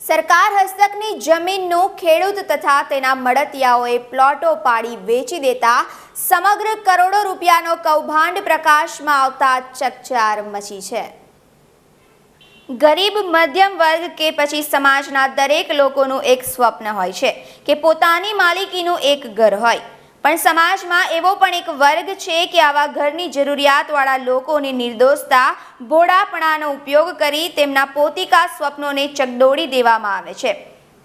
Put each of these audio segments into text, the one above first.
સરકાર હસ્તકની જમીનનું ખેડૂત તથા તેના મળતિયાઓએ પ્લોટો પાડી વેચી દેતા સમગ્ર કરોડો રૂપિયાનો કૌભાંડ પ્રકાશમાં આવતા ચકચાર મચી છે। ગરીબ મધ્યમ વર્ગ કે પછી સમાજના દરેક લોકોનું એક સ્વપ્ન હોય છે કે પોતાની માલિકીનું એક ઘર હોય, પણ સમાજમાં એવો પણ એક વર્ગ છે કે આવા ઘરની જરૂરિયાતવાળા લોકોની નિર્દોષતા, ભોળાપણાનો ઉપયોગ કરી તેમના પોતિકા સ્વપ્નોને ચકડોળી દેવામાં આવે છે।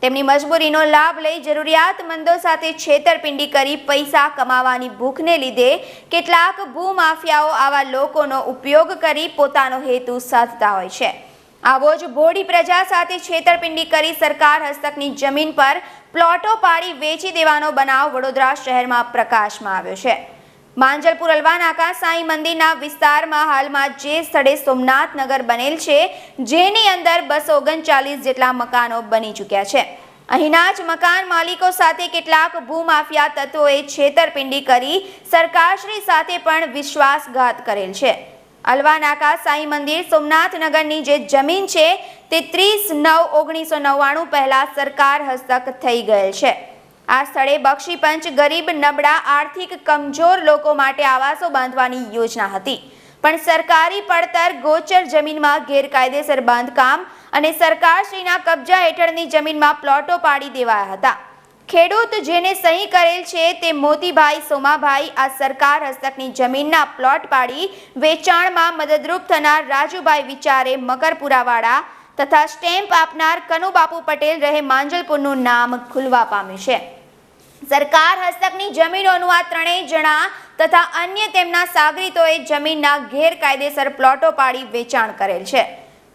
તેમની મજબૂરીનો લાભ લઈ જરૂરિયાતમંદો સાથે છેતરપિંડી કરી પૈસા કમાવાની ભૂખને લીધે કેટલાક ભૂમાફિયાઓ આવા લોકોનો ઉપયોગ કરી પોતાનો હેતુ સાધતા હોય છે। આવો જ ભોળી પ્રજા સાથે છેતરપિંડી કરી સરકાર હસ્તકની જમીન પર પ્લોટો પાડી વેચી દેવાનો બનાવ વડોદરા શહેરમાં પ્રકાશમાં આવ્યો છે। માંજલપુર અલવાનાકા સાંઈ મંદિરના વિસ્તારમાં હાલમાં જે સ્થળે સોમનાથ નગર બનેલ છે, જેની અંદર 239 જેટલા મકાનો બની ચૂક્યા છે। અહીંના જ મકાન માલિકો સાથે કેટલાક ભૂમાફિયા તત્વોએ છેતરપિંડી કરી સરકારશ્રી સાથે પણ વિશ્વાસઘાત કરેલ છે। અલવાનાકા સાંઈ મંદિર સોમનાથ નગરની જે જમીન છે તે 30/9/1999 પહેલા સરકાર હસ્તક થઈ ગયેલ છે। આ સ્થળે બક્ષીપંચ ગરીબ, નબળા, આર્થિક કમજોર લોકો માટે આવાસો બાંધવાની યોજના હતી, પણ સરકારી પડતર ગોચર જમીનમાં ગેરકાયદેસર બાંધકામ અને સરકારશ્રીના કબજા હેઠળની જમીનમાં પ્લોટો પાડી દેવાયા હતા। ખેડૂત જેને સહી કરેલ છે તે મોતીભાઈ સોમાભાઈ આ સરકાર હસ્તકની જમીનના પ્લોટ પાડી વેચાણમાં મદદરૂપ થનાર રાજુભાઈ વિચારે મકરપુરાવાળા તથા સ્ટેમ્પ આપનાર કનુબાપુ પટેલ રહે માંજલપુરનું નામ ખુલવા પામ્યું છે। સરકાર હસ્તકની જમીનોનું આ ત્રણેય જણા તથા અન્ય તેમના સાગરીતોએ જમીનના ગેરકાયદેસર પ્લોટો પાડી વેચાણ કરેલ છે।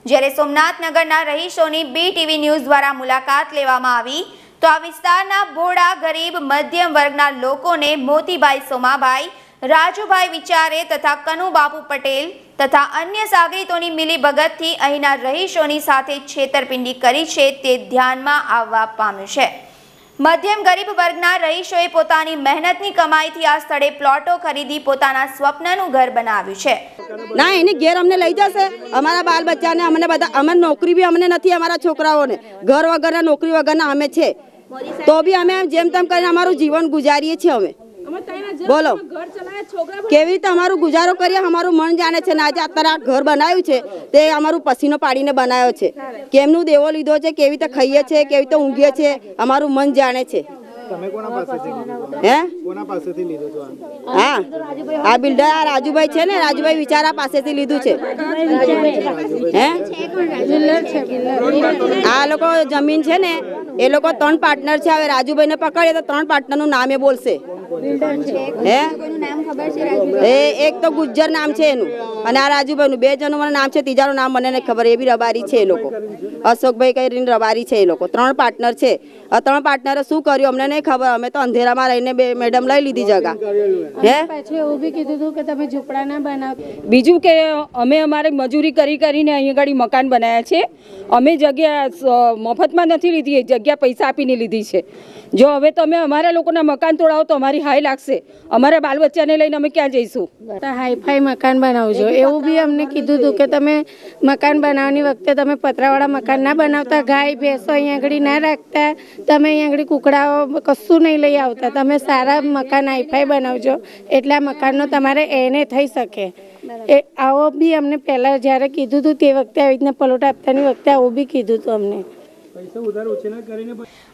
જ્યારે સોમનાથનગરના રહીશોની BTV ન્યૂઝ દ્વારા મુલાકાત લેવામાં આવી તો આ વિસ્તારના ભોળા, ગરીબ, મધ્યમ વર્ગના લોકોને મોતીભાઈ સોમાભાઈ, રાજુભાઈ વિચારે તથા કનુબાપુ પટેલ તથા અન્ય સાગરીતોની મિલીભગતથી અહીંના રહીશોની સાથે છેતરપિંડી કરી છે તે ધ્યાનમાં આવવા પામ્યું છે। મધ્યમ ગરીબ વર્ગના રહીશોએ પોતાની મહેનતની કમાઈથી આ સ્થળે પ્લોટો ખરીદી પોતાના સ્વપ્નનું ઘર બનાવ્યું છે। ના, એની ઘેર અમને લઈ જશે, અમારા બાલ બચ્ચાને, અમને બધા, અમે નોકરી બી અમને નથી, અમારા છોકરાઓને ઘર વગરના, નોકરી વગરના અમે છે, તો બી અમે જેમ તેમ કરીને અમારું જીવન ગુજારીએ છીએ। અમે બોલો કેવી રીતે અમારું ગુજારો કરીએ, અમારું મન જાણે છે। આજે અત્યારે આ ઘર બનાવ્યું છે તે અમારું પસીનો પાડીને બનાવ્યો છે, કેમનું દેવો લીધો છે, કેવી રીતે ખાઈએ છીએ, કેવી રીતે ઊંઘીએ છીએ, અમારું મન જાણે છે। તમે કોના પાસેથી લીધો? હે, કોના પાસેથી લીધો છો? હા, આ બિલ્ડર આ રાજુભાઈ છે ને, રાજુભાઈ વિચારા પાસેથી લીધું છે। હે, આ લોકો જમીન છે ને, એ લોકો 3 પાર્ટનર છે। હવે રાજુભાઈ ને પકડીએ તો 3 પાર્ટનર નું નામ એ બોલશે। હે, એક તો ગુજ્જર નામ છે એનું, અને આ રાજુભાઈ નું 2 જણનું મને નામ છે, ત્રીજાનું નામ મને નહીં ખબર, એ બી રબારી છે। એ લોકો અશોકભાઈ કરીને રબારી છે। એ લોકો 3 પાર્ટનર છે। આ 3 પાર્ટનરે શું કર્યું અમને નહીં ખબર, અમે તો અંધેરામાં રહીને મેડમ લઈ લીધી જગા। હે, પછી એવું બી કીધું હતું કે તમે ઝૂંપડા ના બનાવ, બીજું કે અમે અમારી મજૂરી કરીને અહીંયા ગાડી મકાન બનાવ્યા છે। અમે જગ્યા મફતમાં નથી લીધી, જગ્યા પૈસા આપીને લીધી છે। જો હવે તમે અમારા લોકોના મકાન તોડાવો તો અમારી હાય લાગશે, અમારા બાલ બચ્ચાને લઈને અમે ક્યાં જઈશું? હાઈફાઈ મકાન બનાવજો એવું બી અમને કીધું હતું કે તમે મકાન બનાવવાની વખતે તમે પતરાવાળા મકાન ના બનાવતા, ગાય ભેંસો અહીંયા આગળ ના રાખતા, તમે અહીંયા આગળ કુકડાઓ કશું નહીં લઈ આવતા, તમે સારા મકાન હાઈફાઈ બનાવજો એટલે આ મકાનનો તમારે એને થઈ શકે। એ આવો બી અમને પહેલાં જ્યારે કીધું હતું તે વખતે આવી રીતના પલોટ આપતાની વખતે આવું બી કીધું હતું અમને।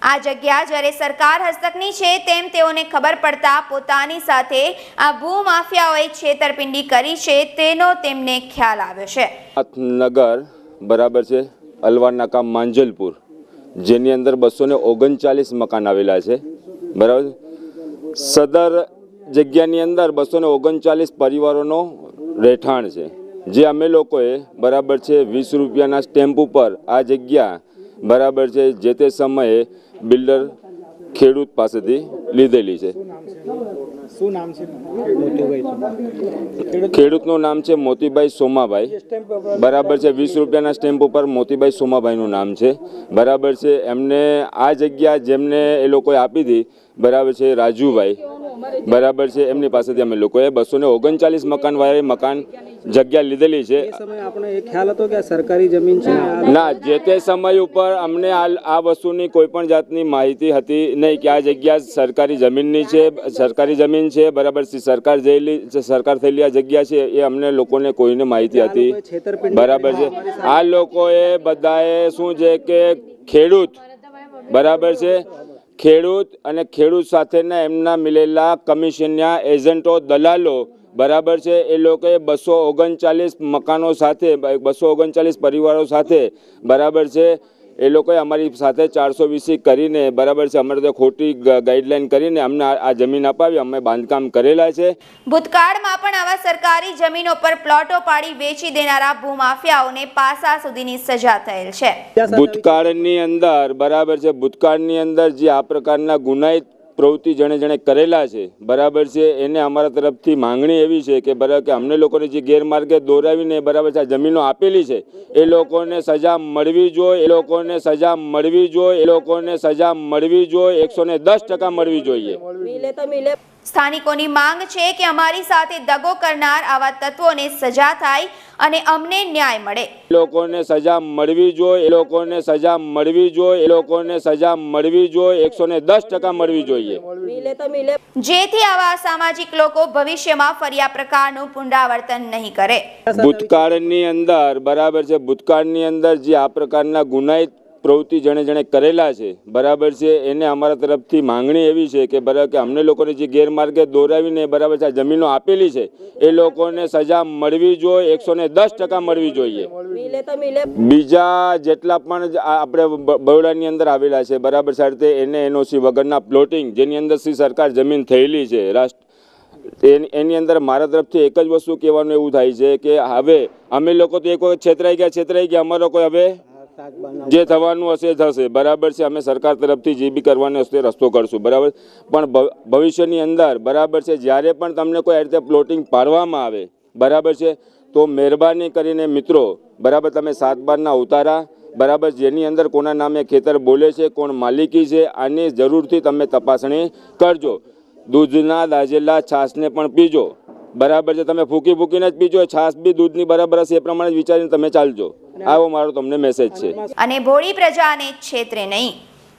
આ જગ્યા જ્યારે સરકાર હસ્તકની છે તેમ તેઓને ખબર પડતા પોતાની સાથે આ ભૂમાફિયાઓએ છેતરપિંડી કરી છે તેનો તેમને ખ્યાલ આવ્યો છે। નગર બરાબર છે, અલવાનાકા માંજલપુર, જેની અંદર 239 મકાન આવેલા છે, બરાબર। સદર જગ્યાની અંદર 239 પરિવારોનો રહેઠાણ છે, જે અમે લોકોએ બરાબર છે 20 રૂપિયાના સ્ટેમ્પ ઉપર આ જગ્યા બરાબર છે જે તે સમયે બિલ્ડર ખેડૂત પાસેથી લીધેલી છે। શું નામ છે? ખેડૂતનું નામ છે મોતીભાઈ સોમાભાઈ, બરાબર છે 20 રૂપિયાના સ્ટેમ્પ ઉપર મોતીભાઈ સોમાભાઈનું નામ છે, બરાબર છે। એમને આ જગ્યા જેમને એ લોકોએ આપી હતી બરાબર છે રાજુભાઈ, બરાબર છે, એમની પાસેથી અમે લોકોએ 239 મકાનવાળાએ મકાન જગ્યા લીધેલી છે. એ સમયે આપણે એ ખ્યાલ હતો કે આ સરકારી જમીન છે ના, જે તે સમય ઉપર અમને આ વસ્તુની કોઈ પણ જાતની માહિતી હતી નહીં કે આ જગ્યા સરકારી જમીનની છે, સરકારી જમીન છે. બરાબર છે, સરકાર થયેલી આ જગ્યા છે એ અમને લોકોને કોઈને માહિતી હતી. બરાબર છે, આ લોકોએ બધાએ શું છે કે ખેડૂત, બરાબર છે, ખેડૂત અને ખેડૂત સાથેના એમના મિલેલા કમિશનના એજન્ટો, દલાલો, બરાબર છે, એ લોકોએ 239 મકાનો સાથે 239 પરિવારો સાથે, બરાબર છે, એ લોકોએ અમારી સાથે 420 કરીને, બરાબર છે, અમારે તો ખોટી ગાઈડલાઈન કરીને અમને આ જમીન અપાવી, અમે બાંધકામ કરેલા છે. ભૂતકાળમાં પણ આવા સરકારી જમીનો પર પ્લોટો પાડી વેચી દેનારા ભૂમાફિયાઓને પાસા સુધીની સજા થયેલ છે. ભૂતકાળની અંદર, બરાબર છે, ભૂતકાળની અંદર જે આ પ્રકારના ગુનાહિત પ્રવૃત્તિ જેણે કરેલા છે, બરાબર છે, એને અમારા તરફથી માંગણી એવી છે કે બરાબર કે અમને લોકોને જે ગેરમાર્ગે દોરાવીને, બરાબર છે, આ જમીનો આપેલી છે એ લોકોને સજા મળવી જોઈએ, એ લોકોને સજા મળવી જોઈએ, એ લોકોને સજા મળવી જોઈએ, 110% મળવી જોઈએ. મિલે તો મિલે. સ્થાનિકોની માંગ છે કે અમારી સાથે દગો કરનાર આવા તત્વોને સજા થાય અને અમને ન્યાય મળે. એ લોકોને સજા મળવી જોઈએ, એ લોકોને સજા મળવી જોઈએ, એ લોકોને સજા મળવી જોઈએ, 110% મળવી જોઈએ. મિલે તો મિલે. જેથી આવા અસામાજિક લોકો ભવિષ્યમાં ફરી આ પ્રકારનું પુનરાવર્તન નહીં કરે. ભૂતકાળની અંદર, બરાબર છે, ભૂતકાળની અંદર જે આ પ્રકારના ગુનાહિત પ્રવૃત્તિ જેણે કરેલા છે, બરાબર છે, એને અમારા તરફથી માંગણી એવી છે કે બરાબર કે અમને લોકોને જે ગેરમાર્ગે દોરાવીને, બરાબર છે, આ જમીનો આપેલી છે એ લોકોને સજા મળવી જોઈએ, 110% મળવી જોઈએ. મિલે તો મિલે. બીજા જેટલા પણ આપણે બરોડાની અંદર આવેલા છે, બરાબર છે, એને એનઓસી વગરના પ્લોટિંગ જેની અંદર સરકાર જમીન થયેલી છે એની અંદર મારા તરફથી એક જ વસ્તુ કહેવાનું એવું થાય છે કે હવે અમે લોકો તો એક વખત છેતરાઈ ગયા, અમારો કોઈ હવે જે થવાનું હશે થશે, બરાબર છે, અમે સરકાર તરફથી જે બી કરવાનો હશે રસ્તો કરશું, બરાબર, પણ ભવિષ્યની અંદર, બરાબર છે, જ્યારે પણ તમને કોઈ આ રીતે પ્લોટિંગ પાડવામાં આવે, બરાબર છે, તો મહેરબાની કરીને મિત્રો, બરાબર, તમે 7/12ના ઉતારા, બરાબર, જેની અંદર કોના નામે ખેતર બોલે છે, કોણ માલિકી છે, આની જરૂરથી તમે તપાસણી કરજો. દૂધના દાજેલા છાશને પણ પીજો, બરાબર છે, તમે ફૂકીને જ પીજો, છાશ બી દૂધની બરાબર હશે એ પ્રમાણે વિચારીને તમે ચાલજો. આવો મારો તમને મેસેજ છે. અને ભોળી પ્રજાને છેતરે નહીં.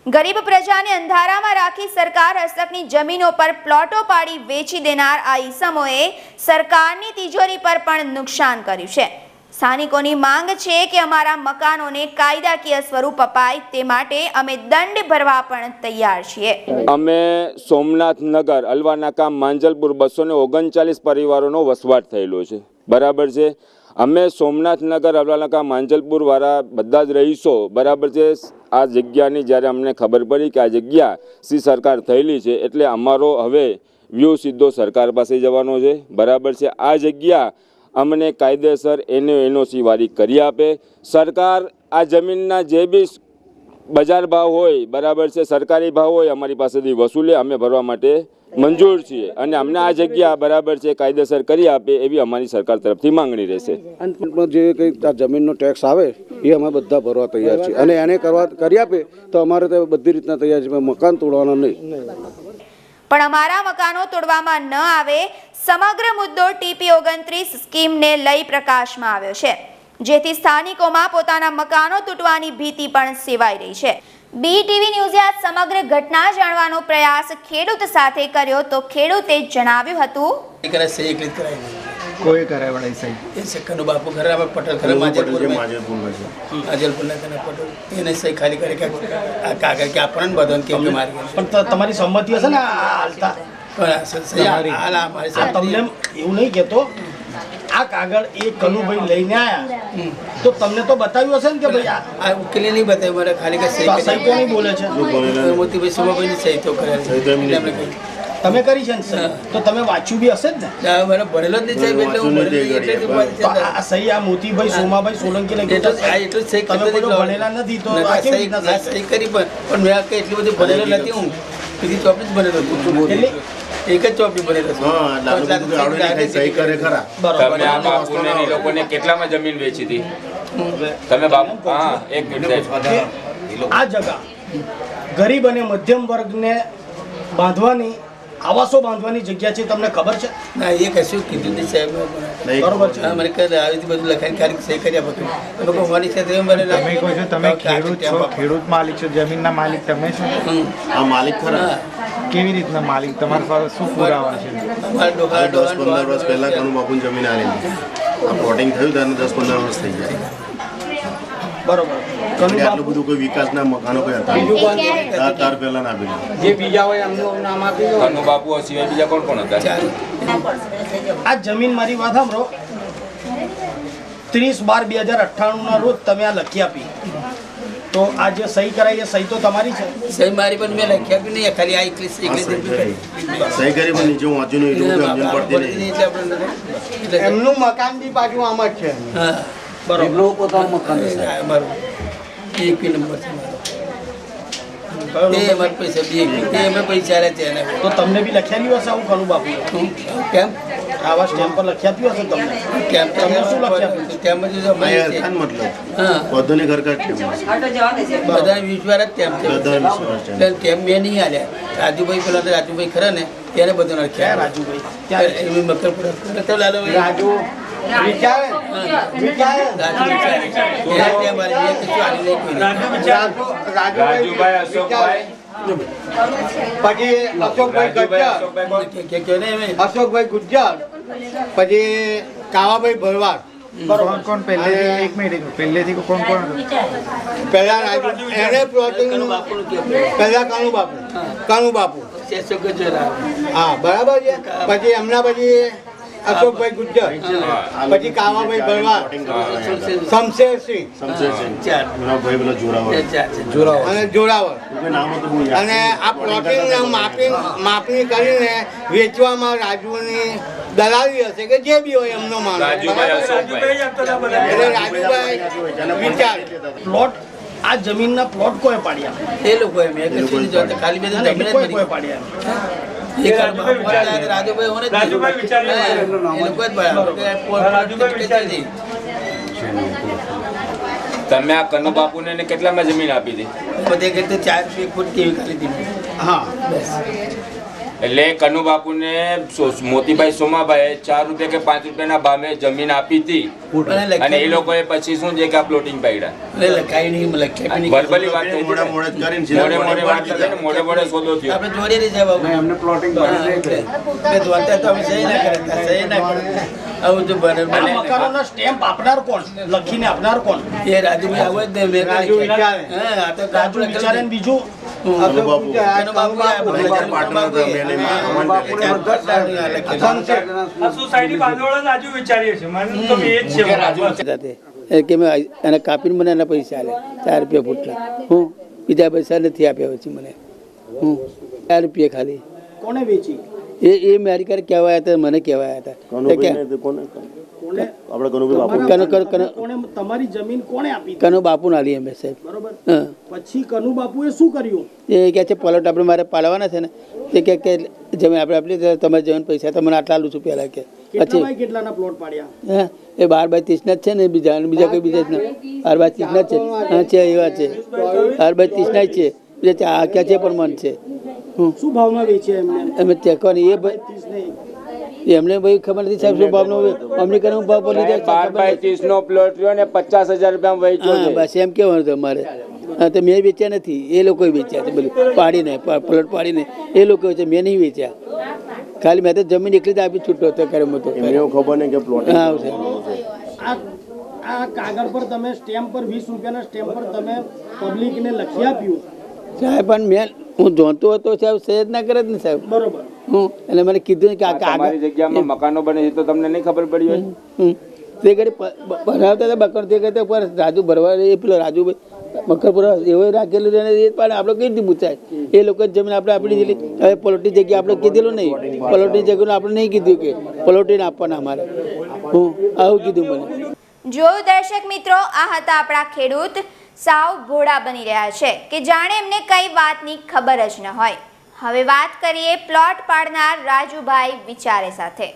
ગરીબ પ્રજાને અંધારામાં રાખી સરકાર હસ્તકની જમીનો પર પ્લોટો પાડી વેચી દેનાર આ ઈસમોએ સરકારની તિજોરી પર પણ નુકસાન કર્યું છે. સ્થાનિકોની માંગ છે કે અમારા મકાનોને કાયદાકીય સ્વરૂપ અપાય તે માટે અમે દંડ ભરવા પણ તૈયાર છીએ. અમે સોમનાથ નગર, અલવાનાકા, માંજલપુર 239 પરિવારોનો વસવાટ થયેલો છે, બરાબર છે. અમે સોમનાથનગર, અલવાનાકા, માંજલપુર વાળા બધા જ રહીશો, બરાબર છે, આ જગ્યાની જ્યારે અમને ખબર પડી કે આ જગ્યા સરકાર થયેલી છે એટલે અમારો હવે વ્યૂ સીધો સરકાર પાસે જવાનો છે, બરાબર છે. આ જગ્યા અમને કાયદેસર એનઓસી વારી કરી આપે. સરકાર આ જમીનના જે બી બજાર ભાવ હોય, બરાબર છે, સરકારી ભાવ હોય, અમારી પાસેથી વસૂલે, અમે ભરવા માટે મંજૂર છીએ અને અમને આ જગ્યા, બરાબર છે, કાયદેસર કરી આપે એવી અમારી સરકાર તરફથી માંગણી રહેશે. અંતમાં જે કંઈ આ જમીનનો ટેક્સ આવે એ અમે બધા ભરવા તૈયાર છીએ અને એને કરી આપે તો અમારે તો બધી રીતના તૈયાર છે, મકાન તોડવાના નહીં. પણ અમારા મકાનો તોડવામાં ન આવે, સમગ્ર મુદ્દો TP29 સ્કીમને લઈ પ્રકાશમાં આવ્યો છે, જેથી સ્થાનિકોમાં પોતાના મકાનો તૂટવાની ભીતિ પણ સેવાઈ રહી છે. BTV ન્યૂઝે આ સમગ્ર ઘટના જાણવાનો પ્રયાસ ખેડૂત સાથે કર્યો તો ખેડૂતે જણાવ્યું હતું, કોઈ કરાવડાય સહી એ સેકન્ડ બાપુ ઘરે આપણે પટેલ ઘરે માજલપુરમાં કને પટેલ એને સહી ખાલી કરે કે આ કાગળ કે આપણને બધાને કેમ કે મારી પણ તમારી સંમતિ હશે ને હાલતા તમને એવું નહીં કહેતો આ કાગળ એ કનુભાઈ લઈને આયા તો તમને તો બતાવ્યું હશે ને કે ભાઈ આ ઉકેલી નહીં બતાવ્યું મને ખાલી કે સહી કોની બોલે છે મોતીભાઈ સુમાભાઈની સહી તો કરે તમે કરી છે ને તો તમે વાંચ્યું બી હશે જ ને મને ભણેલો જ નહીં સાહેબ એટલે હું ભણેલો તો આ સહી આ મોતીભાઈ સોમાભાઈ સોલંકી ને એટલું સહી તમે કોઈ ભણેલા નથી તો આ કેવી રીતના સહી કરી પણ મેં એટલું બધું ભણેલો નથી. હું બીજી ચોપડી જ ભણેલો છું, એટલે એક જ ચોપડી ભણેલો છું. સહી કરે ખરા. તમે આ બાપુને એ લોકોને કેટલામાં જમીન વેચી હતી તમે બાપુ? હા, એક મિનિટ સાહેબ. આ જગા ગરીબ અને મધ્યમ વર્ગને બાંધવાની આવાસો બાંધવાની જગ્યા છે તમને ખબર છે? ના એ કશું કીધું નહીં સાહેબ બરોબર છે. હા મને કહે આવી રીતે બધું લખાઈને ખાલી સહી કર્યા બધું એ લોકો મારી સાથે મને તમે કહો છો તમે ખેડૂત છો, ખેડૂત માલિક છો, જમીનના માલિક તમે છો. આ માલિક ખરા કેવી રીતના માલિક? તમારા પાસે શું પુરાવા છે? અમારા ડોકા 10-15 વર્ષ પહેલા કનુ બાપુની જમીન આવેલી. આ પ્લોટિંગ થયું ત્યારે 10-15 વર્ષ થઈ ગયા. બરોબર. એટલે આટલું બધું કોઈ વિકાસના મકાનો કોઈ હતા નહીં. તાર પહેલા ના આપેલું. જે બીજા હોય એમનું નામ આપી દો. કનુ બાપુ સિવાય બીજા કોણ કોણ હતા? આ જમીન મારી વાત સાંભળો, 30/12/2098 ના રોજ તમે આ લખી આપી, તો આ જે સહી કરાઈ એ સહી તો તમારી છે? સહી મારી પણ મેં લખ્યા બી નહીં, ખાલી આ એકલી સહી કરી પણ નીચે હું વાંચ્યું નહીં એટલું સમજણ પડતી નહીં. એટલે આપણે એમનું મકાન બી પાછું આમ જ છે. હા બરોબર. પોતાનું મકાન છે. અમારું એક નંબર છે મારો. એ અમારા પૈસા બી એ અમે પૈસા આલ્યા છે એના. તો તમને બી લખ્યાલી હશે આવું કનુ બાપુ? કેમ આવા સ્ટેમ્પ પર લખ્યાતી હશે તમને? કેમ તમને શું લખ્યા? કેમ જ આ અરખાન મતલબ હા પૌધોની ઘરકાટ કેમ બધા વિશ્વાર જ કેમ છે. બધા વિશ્વાસ છે. એટલે કેમ મેં નહીં આલ્યા. રાજુભાઈ પેલા તો રાજુભાઈ ખરા ને એને બધું ક્યાં નાખ્યા. રાજુભાઈ? ક્યાં? એમ મકરપુરા તો લાલો રાજુ વિચારે વિચારે રાજુ વિચારે. એના ત્યાં મારી મેં કશું આલી નહીં કોઈને. રાજુભાઈ, અશોકભાઈ, પછી અશોકભાઈ ગજ્જર, કે ને એમ અશોકભાઈ ગુજ્જર, પછી કાવાભાઈ ભરવાડ. કોણ કોણ પહેલેથી? એક મિનિટ, પહેલેથી કોણ કોણ હતું? પહેલા રાજુ એને પ્લોટિંગ બાપુનું કે પહેલા કનુ બાપુ શેષો ગજર આવે. હા બરાબર છે. પછી એમના પછી અશોકભાઈ ગુજ્જર, પછી કાવાભાઈ ભરવાડ, શમશેરસિંહ શમશેરસિંહ. ચાર એના ભાઈ પેલા જોરાવર. ચાર છે. અને જોરાવર. કોઈ નામ હતું બહુ યાદ અને આ પ્લોટિંગ માપણી કરીને વેચવામાં રાજુની દલાલી હશે કે જે બી હોય એમનો માણસ. રાજુભાઈ, અશોકભાઈ. એટલે રાજુભાઈ વિચાર પ્લોટ, આ જમીનના પ્લોટ કોઈ પાડ્યા? એ લોકો એમ એ કશું નહીં જોતા. ખાલી બે અને જમીન જ કોઈ પડી. પાડ્યા? એક આ બાપુ હતા, રાજુભાઈ હોને જ નહીં. હા, એ લોકો જ પાડ્યા. તમે આ કનુ બાપુને ને કેટલામાં જમીન આપી હતી? બધે કહેते 4 ફૂટ કેવી ખાલી દીધી. હા. એટલે કનુ બાપુને મોતીભાઈ સોમાભાઈ 4 રૂપિયા કે 5 રૂપિયાના ભાવે જમીન આપી હતી અને એ લોકોએ પછી શું છે કે આ પ્લોટિંગ પાડ્યા. લખાઈ નહીં લખ્યા બી નહીં. વર્બલી વાત થઈ મોડે મોડે જ કરીને સીધા મોડે મોડે વાત કરીને મોડે મોડે સોદો થયો. આપણે જોડે નહીં સાહેબ આવું. એમને પ્લોટિંગ મેં જોતા તો અમે સહી ના કરતા, સહી ના કરતા. આવું તો બને આ બને. મકાનોના સ્ટેમ્પ આપનાર કોણ? લખીને આપનાર કોણ? એ રાજુભાઈ આવું જ ને મેં રાજુ વિચારે. હા આ તો રાજુ વિચારે ને બીજું કનુ બાપુ. એનો બાપુ આ અમે ચાર પાર્ટનર હતા, મેં એને અમાન કર્યા. કે મેં એને કાપીને મને એના પૈસા આલ્યા 4 રૂપિયા ફૂટલા. હું બીજા પૈસા નથી આપ્યા પછી મને. હું 4 રૂપિયા ખાલી. કોને વેચી? એ મારી ઘરે કહેવાયા હતા, મને કહેવાયા હતા. કનુભાઈને તો કોને આપણે કનુભાઈ બાપુ કોણે તમારી જમીન કોણે આપી? કનો બાપુ ના લી અમે સાહેબ. બરોબર. હા પછી કનુ બાપુએ શું કર્યું? એ કહે છે પલોટ આપણે મારે પાડવાના છે ને તે કે જમીન આપણે આપણી તમારી જમીન પૈસા તમને આટલા આલું છું પહેલાં કે કેટલા બાય કેટલાના પ્લોટ પાડ્યા? હા એ 12/30 ના જ છે ને બીજા કોઈ બીજા જ ના 12/30 ના જ છે. હા છે એવા છે 12/30 ના જ છે બીજા આ ક્યાં છે પણ મન છે. શું ભાવમાં વેચ્યા એમને? અમે ચેકવાની એ ભાઈ 30 નહીં. એમને ભાઈ ખબર નથી સાહેબ શું ભાવનો અમને કનો ભાવ પર લીધા 12/30 નો પ્લોટ રહ્યો ને 50,000 રૂપિયા વેચ્યો હા છે. બસ એમ કહેવાનું તમારે. હા તો મેં વેચ્યા નથી, એ લોકોએ વેચ્યા છે બધું પાડીને પ્લોટ પાડીને એ લોકો છે, મેં નહીં વેચ્યા. ખાલી મેં તો જમીન એકલી જ આપી છૂટો હતો કર્મ હતો. એમને એવું ખબર નહીં કે પ્લોટ હા સાહેબ. આ કાગળ પર તમે સ્ટેમ્પ પર 20 રૂપિયાના સ્ટેમ્પ પર તમે પબ્લિકને લખી આપ્યું સાહેબ પણ મેં હું જોતો હતો સાહેબ સહેજ ના કરે જ ને સાહેબ. બરોબર. હું એટલે મને કીધું કે આ તમારી જગ્યામાં મકાનો બને છે તો તમને નહીં ખબર પડી હોય? તે ઘડી ભરાવતા હતા બકર તે કરતા પર રાજુ ભરવા એ પેલો રાજુભાઈ મકરપુરા એવો રાખેલું છે ને એ પણ આપણે કઈ રીતે પૂછાય એ લોકો જમીન આપણે આપણી દીધી. હવે પલોટી જગ્યા આપણે કીધેલું નહીં, પલોટી જગ્યાનું આપણે નહીં કીધું કે પલોટીને આપવાના અમારે. હું આવું કીધું મને. જોયું દર્શક મિત્રો, આ હતા આપણા ખેડૂત સાવ ભોળા બની રહ્યા છે કે જાણે એમને કઈ વાતની ખબર જ ન હોય. હવે વાત કરીએ પ્લોટ પાડનાર રાજુભાઈ વિચારે સાથે.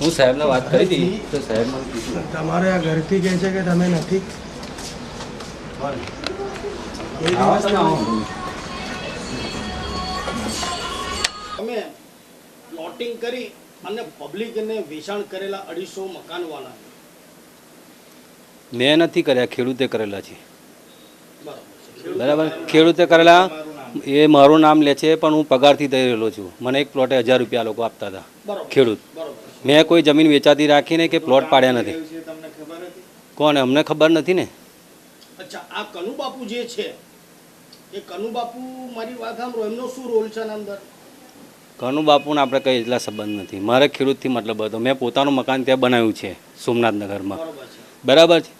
હું સાહેબને વાત કરી હતી તો સાહેબ મને કીધું તમારે આ ઘરથી કહે છે કે તમે નથી. તમે પ્લોટિંગ કરી અને પબ્લિકને વેચાણ કરેલા 250 મકાનવાળા મેં નથી કર્યા, ખેડૂતે કરેલા છે. બરાબર બરાબર, ખેડૂતે કરેલા એ મારું નામ લે છે, પણ હું પગારથી દઈ રહેલો છું. મને એક પ્લોટે 1000 રૂપિયા લોકો આપતા હતા, ખેડૂત. મેં કોઈ જમીન વેચાતી રાખીને કે પ્લોટ પાડ્યા નથી. કોને? અમને ખબર નથી ને. અચ્છા, આ કનુબાપુ જે છે એ કનુબાપુ, મારી વાત સાંભળો, એમનો શું રોલ છે આના અંદર? કનુ બાપુને આપણે કંઈ એટલા સંબંધ નથી. મારે ખેડૂતથી મતલબ હતો. મેં પોતાનું મકાન ત્યાં બનાવ્યું છે સોમનાથનગરમાં. બરાબર છે.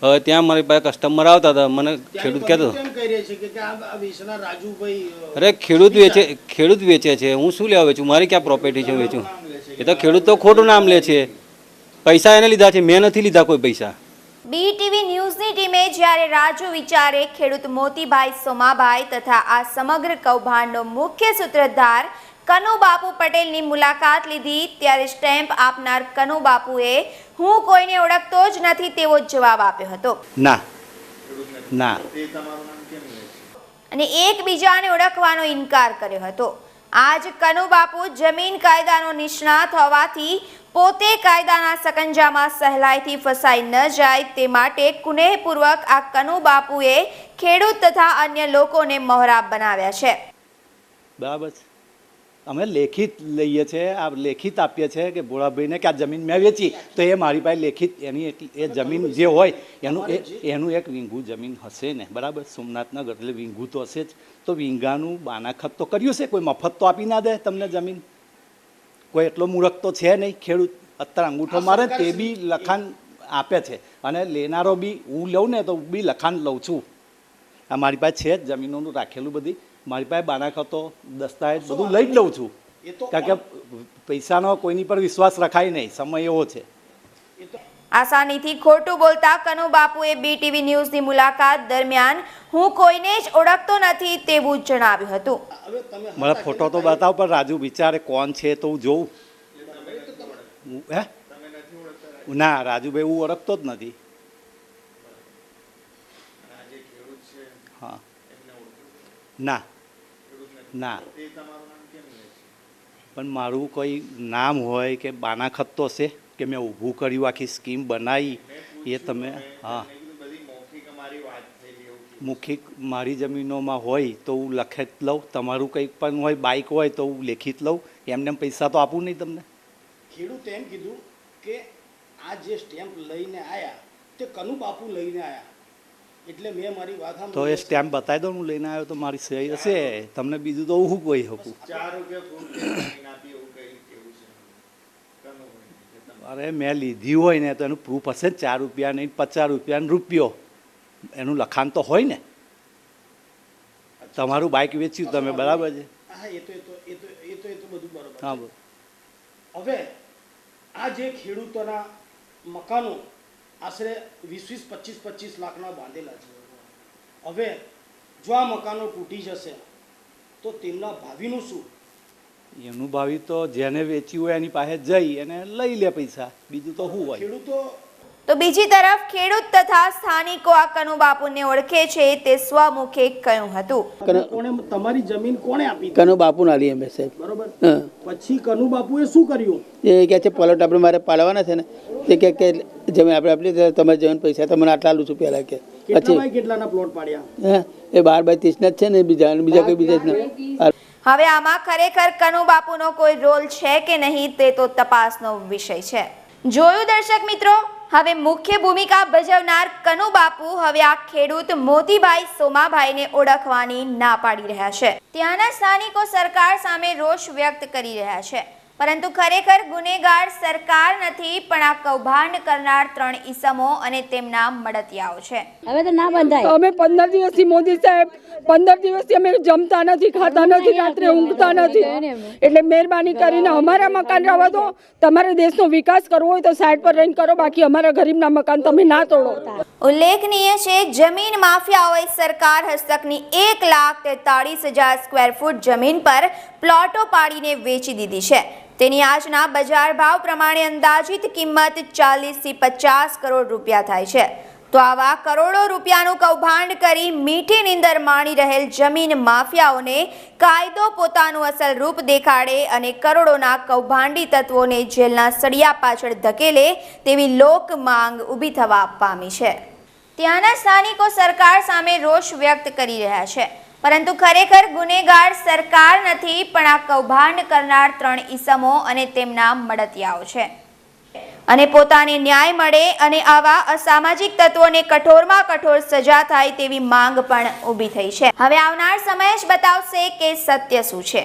હવે ત્યાં મારી પાસે કસ્ટમર આવતા હતા, મને ખેડૂત કહેતો કેમ કહી રહ્યા છે કે આ વેચનાર રાજુભાઈ? અરે ખેડૂત વેચે છે, હું શું લેવા વેચું? મારી ક્યાં પ્રોપર્ટી છે વેચું? એ તો ખેડૂત તો ખોટું નામ લે છે. પૈસા એને લીધા છે, મેં નથી લીધા કોઈ પૈસા. BTV ન્યૂઝની ટીમે જ્યારે રાજુ વિચારે ખેડૂત મોતીભાઈ સોમાભાઈ તથા આ સમગ્ર કૌભાંડનો મુખ્ય સૂત્રધાર કનુબાપુ પટેલની મુલાકાત લીધી, ત્યારે સ્ટેમ્પ આપનાર કનુબાપુએ હું કોઈને ઓળખતો જ નથી તેવો જવાબ આપ્યો હતો. ના ના, અને એકબીજાને ઓળખવાનો ઇનકાર કર્યો હતો. આજ કનુબાપુ જમીન કાયદાનો નિષ્ણાત હોવાથી પોતે કાયદાના સકંજામાં સહેલાઈથી ફસાઈ ન જાય તે માટે કુનેહપૂર્વક આ કનુબાપુએ ખેડૂત તથા અન્ય લોકોને મહોરા બનાવ્યા છે. બરાબર છે. અમે લેખિત લઈએ છીએ, આ લેખિત આપીએ છીએ કે ભોળાભાઈને કે આ જમીન મેં વેચી, તો એ મારી પાસે લેખિત એની એ જમીન જે હોય એનું એક વીંઘું જમીન હશે ને. બરાબર, સોમનાથનગર એટલે વીંઘું તો હશે જ. તો વીંઘાનું બાનાખત તો કર્યું છે, કોઈ મફત તો આપી ના દે તમને જમીન. કોઈ એટલો મૂર્ખ તો છે નહીં. ખેડૂત અત્યારે અંગૂઠો મારે તે બી લખાણ આપે છે, અને લેનારો બી હું લઉં ને તો બી લખાણ લઉં છું. આ મારી પાસે છે જ જમીનોનું રાખેલું બધી. મારી પાસે બાનાખતો દસ્તાવેજ બધું લઈ જ લઉં છું, કારણ કે પૈસાનો કોઈની પર વિશ્વાસ રખાય નહીં. સમય એવો છે. આસાનીથી ખોટું બોલતા કનુબાપુએ BTV ન્યૂઝની મુલાકાત દરમિયાન હું કોઈને જ ઓળખતો નથી તેવું જણાવ્યું હતું. મને ફોટો તો બતાવ, પણ રાજુ વિચારે કોણ છે તો હું જોઉં. હે ના, રાજુભાઈ હું ઓળખતો જ નથી. હા ના ના, પણ મારું કોઈ નામ હોય કે બાનાખત તો છે કે મેં ઊભું કર્યું, આખી સ્કીમ બનાવી એ તમે. હા, મૌખિક મારી જમીનોમાં હોય તો હું લખે લઉં. તમારું કંઈક પણ હોય, બાઇક હોય તો હું લેખિત લઉં. એમને પૈસા તો આપું નહીં તમને. ખેડૂતે એમ કીધું કે આ જે સ્ટેમ્પ લઈને આયા તે કનુબાપુ લઈને આયા, એટલે મેં મારી વાત સાંભળી. તો એ સ્ટેમ્પ બતાવી દો, હું લઈને આવ્યો તો મારી સહી હશે. તમને બીજું તો હું કહી શકું. અરે મેં લીધી હોય ને તો એનું પ્રૂફ હશે ને. 4 રૂપિયા નહીં, 50 રૂપિયા રૂપિયો એનું લખાણ તો હોય ને. તમારું બાઇક વેચ્યું તમે, બરાબર છે? હા, એ તો બધું બરાબર. હા, બોલ. હવે આ જે ખેડૂતોના મકાનો આશરે 20-25 લાખના બાંધેલા છે. હવે જો આ મકાનો તૂટી જશે તો તેમના ભાવિનું શું? એનું ભાવિ તો જેને વેચ્યું હોય એની પાસે જઈ અને લઈ લે પૈસા, બીજું તો શું હોય. ખેડૂતો તો બીજી તરફ ખેડૂત તથા સ્થાનિકો આ કનુબાપુને ઓળખે છે તે સ્વમુખે કહ્યું હતું. કોણે તમારી જમીન કોણે આપી? કનુબાપુ નાલી એમ સાહેબ. બરોબર. પછી કનુબાપુએ શું કર્યું? એ કહે છે પ્લોટ આપણે મારે પાડવાના છે ને, તે કે જમીન આપણે આપણી, તમારી જમીન પૈસા તમને આટલા આલું છું પહેલાં કે. પછી કેટલાના પ્લોટ પાડ્યા? હા, એ 12 બાય 30 ના જ છે ને, બીજા કોઈ બીજા જ ના. હવે આમાં ખરેખર કનુબાપુનો કોઈ રોલ છે કે નહીં તે તો તપાસનો વિષય છે. જોયું દર્શક મિત્રો, હવે મુખ્ય ભૂમિકા ભજવનાર કનુબાપુ હવે આ ખેડૂત મોતીભાઈ સોમાભાઈને ઓળખવાની ના પાડી રહ્યા છે. ત્યાંના સ્થાનિકો સરકાર સામે રોષ વ્યક્ત કરી રહ્યા છે, પરંતુ ખરેખર ગુનેગાર સરકાર નથી પણ આ કૌભાંડ કરનાર 3 ઈસમો અને તેમના મળતિયાઓ છે. હવે તો ના બંધાય. અમે 15 દિવસથી મોદી સાહેબ 15 દિવસથી અમે જમતા નથી, ખાતા નથી, રાત્રે ઊંઘતા નથી. એટલે મહેરબાની કરીને અમારા મકાન રહેવા દો. તમારે દેશનો વિકાસ કરવો હોય તો સાઈડ પર રહીને કરો, બાકી અમારા ગરીબના મકાન તમે ના તોડો. ઉલ્લેખનીય છે, જમીન માફિયાઓએ સરકાર હસ્તકની 1,43,000 સ્ક્વેર ફૂટ જમીન પર પ્લોટો પાડીને વેચી દીધી છે. તેની આજના બજાર ભાવ પ્રમાણે અંદાજિત કિંમત 40 થી 50 કરોડ રૂપિયા થાય છે. તો આવા કરોડો રૂપિયાનું કૌભાંડ કરી મીઠી નીંદર માણી રહેલ જમીન માફિયાઓને કાયદો પોતાનું અસલ રૂપ દેખાડે અને કરોડોના કૌભાંડી તત્વોને જેલના સળિયા પાછળ ધકેલે તેવી લોક માંગ ઊભી થવા પામી છે. ત્યાંના સ્થાનિકો સરકાર સામે રોષ વ્યક્ત કરી રહ્યા છે, પરંતુ ખરેખર ગુનેગાર સરકાર નથી પણ આ કૌભાંડ કરનાર 3 ઈસમો અને તેમના મળતિયાઓ છે. અને પોતાને ન્યાય મળે અને આવા અસામાજિક તત્વોને કઠોરમાં કઠોર સજા થાય તેવી માંગ પણ ઊભી થઈ છે. હવે આવનાર સમય જ બતાવશે કે સત્ય શું છે.